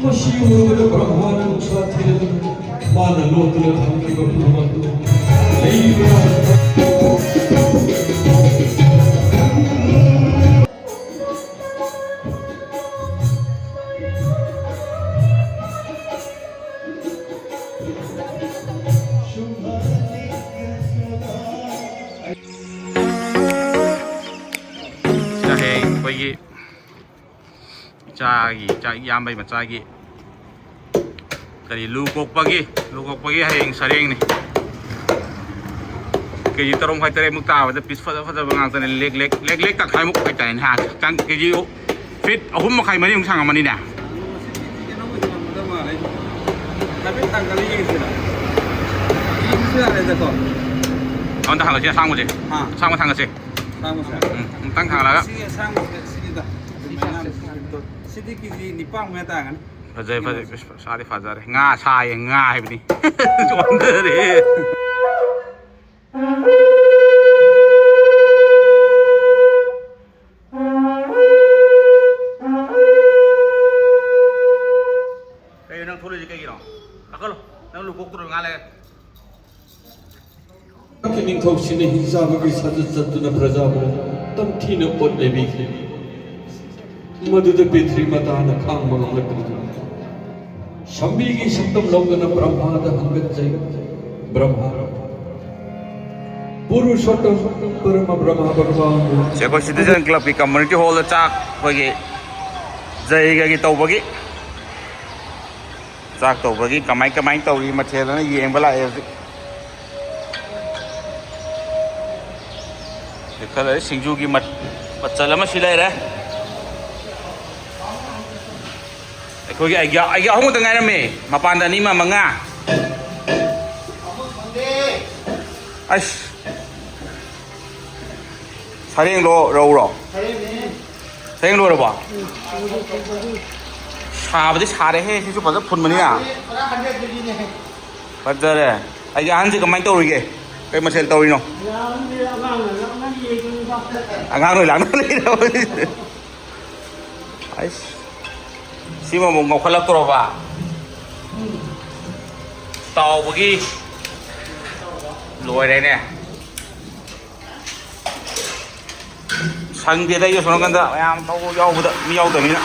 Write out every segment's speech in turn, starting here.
Machine ब्रह्मांड साथी मान लोतल धमकी बपू चा याम मचा की करी लूकोपगी हयें सरेंग केजी तरुम खाई तरे ताबद पीस फजब लेग लेग तखाई मुक हाइताइन हा केजी फिट अहुम मखाई मरी सांगमनिना अंत थांगसे सांग थांगसे तंग थांगलागा फजय सारे फजरे nga साय nga हाइबनी जोंदरे कई नंग थोले कई गिरो अकल नंग लुकोक तुर nga ले किनिंग थोक्सिने हिसाबगी सजतुना प्रजाबो तमथिन ओट लेबिखि मधुद पितृ मतान खांग मंगलकृत शंभी की सप्तम लोगन ब्रह्माद हंगत जय ब्रह्मा पुरुषोत्तम परम ब्रह्मा भगवान सेको सिटीजन क्लब की कम्युनिटी हॉल चाक होगी जय की तौबगी चाक तौबगी कमाई तौरी मथेल येंब लाए खल सिंजू की मचल सिले कोई आइया हम तक गायरमे मपान दनी मंगा अस सरेंग लो रौ सरेंग लो रबा साबदि सारे हे सिसु फज फुनमनिया फजरे आइया हनसे कमाई तौरिगे कई मसेल तौरिनो आगां नो लांनो लेरो अस सिमा मो ngokhalak toroba tawbagi loi dai ne sang de dai yo sono ganda yam taw yaw bu da mi yaw da ni na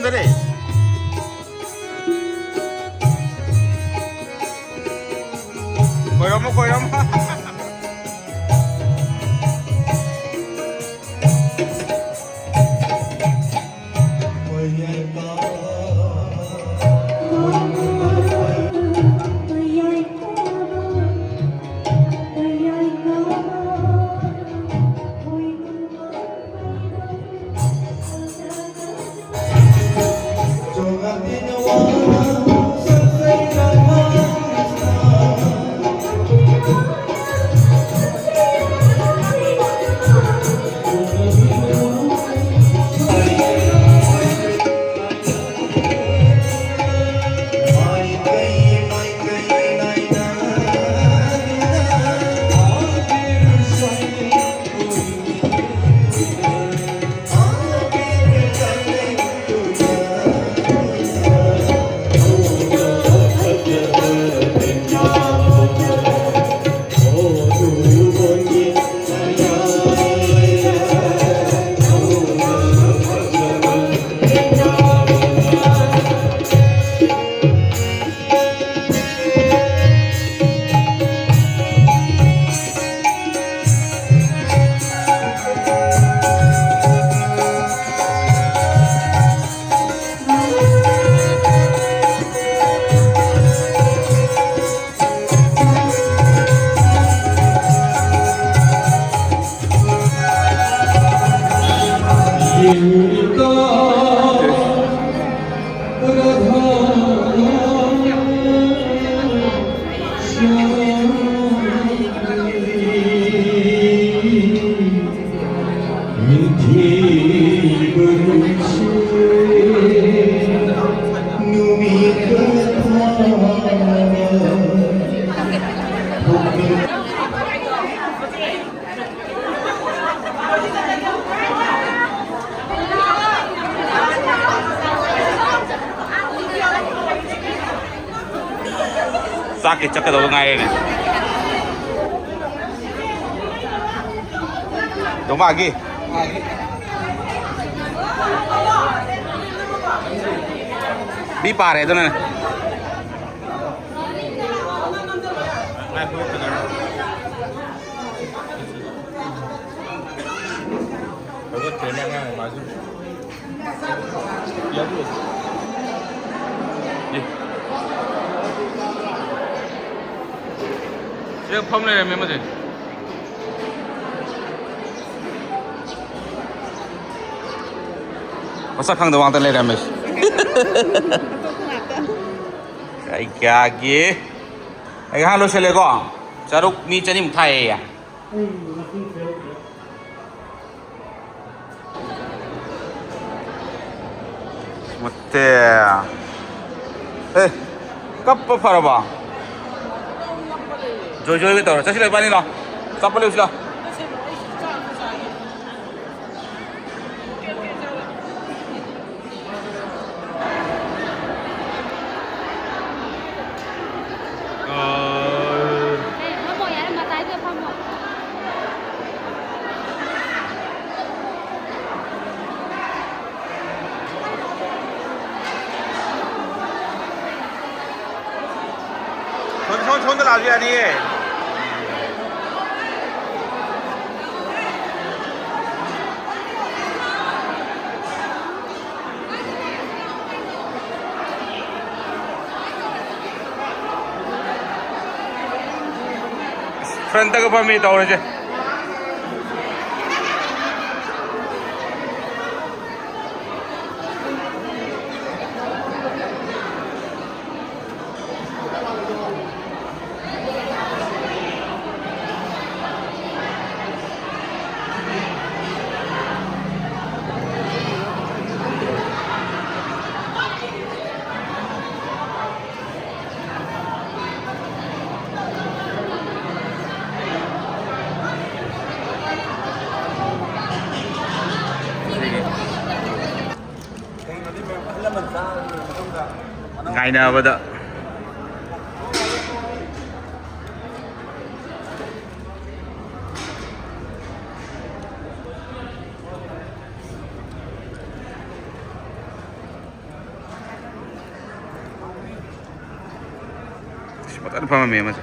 혼자래. 고요 뭐. ꯆꯥꯛꯀꯤ ꯆꯠꯀꯗꯧꯕ ꯉꯥꯏꯔꯦꯅꯦ ꯗꯣꯃꯥꯒꯤ ꯕꯤ ꯄꯥꯔꯦ ꯑꯗꯨꯅꯅꯦ 지금 펌레 멤버들 마사캉도 왕따 내려면서 cái kia cái hai lô xe lê có cha lúc mi chân im thay à ಮತ್ತೆ 에 까빠 팔아봐 조조하게 떨어 자식들 빨리 나 빨리 오시라 손을 놔줘야 니 프렌드가 밤에 떠오르지 ngày nào bây giờ Sempat ada paham ya mas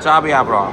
Cabe ya bro